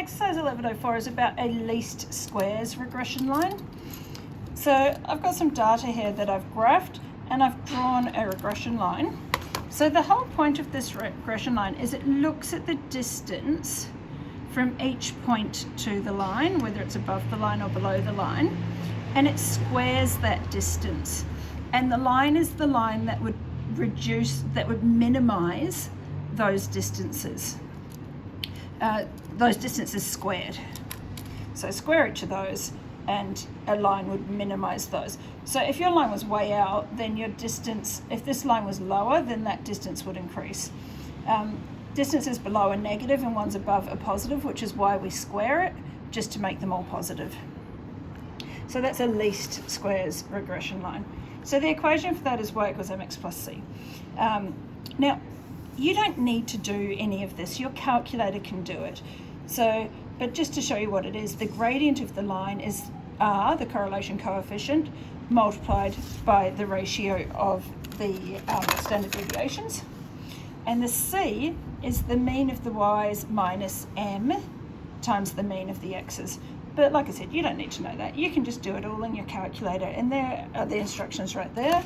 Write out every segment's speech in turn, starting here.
exercise 1104 is about a least squares regression line. So I've got some data here that I've graphed and I've drawn a regression line. So the whole point of this regression line is it looks at the distance from each point to the line, whether it's above the line or below the line, and it squares that distance. And the line is the line that would minimize those distances. Those distances squared. So square each of those and a line would minimize those. So if your line was way out, then your distance, if this line was lower, then that distance would increase. Distances below are negative and ones above are positive, which is why we square it, just to make them all positive. So that's a least squares regression line. So the equation for that is y equals mx plus c. Now, you don't need to do any of this. Your calculator can do it. So, but just to show you what it is, the gradient of the line is r, the correlation coefficient, multiplied by the ratio of the standard deviations. And the c is the mean of the y's minus m times the mean of the x's. But like I said, you don't need to know that. You can just do it all in your calculator, and there are the instructions right there.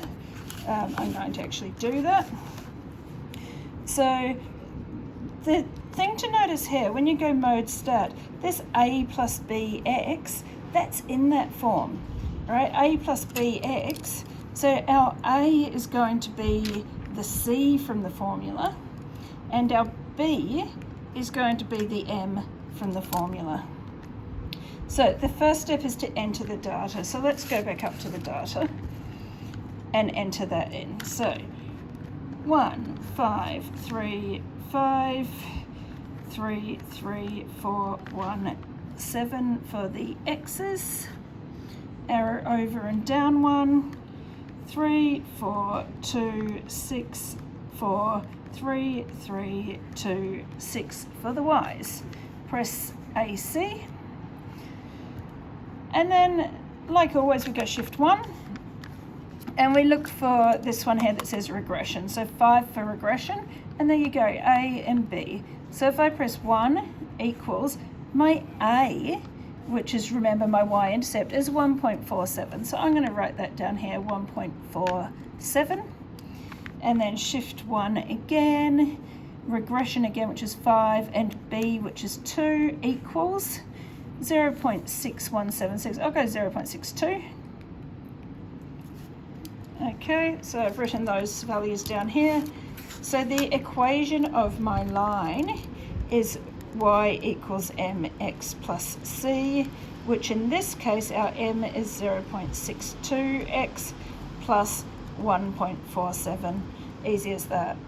I'm going to actually do that. So the thing to notice here, when you go mode stat, this a plus bx, that's in that form, right? A plus bx, so our a is going to be the c from the formula, and our b is going to be the m from the formula. So the first step is to enter the data. So let's go back up to the data and enter that in. So 1, 5, 3, 5, 3, 3, 4, 1, 7 for the x's, arrow over and down 1, 3, 4, 2, 6, 4, 3, 3, 2, 6 for the y's. Press AC. And then, like always, we go shift 1. And we look for this one here that says regression. So 5 for regression. And there you go, A and B. So if I press 1 equals, my A, which is, remember, my y-intercept, is 1.47. So I'm going to write that down here, 1.47. And then shift 1 again, regression again, which is 5, and B, which is 2, equals 0.6176. I'll go 0.62. Okay, so I've written those values down here. So the equation of my line is y equals mx plus c, which in this case our m is 0.62x plus 1.47. Easy as that.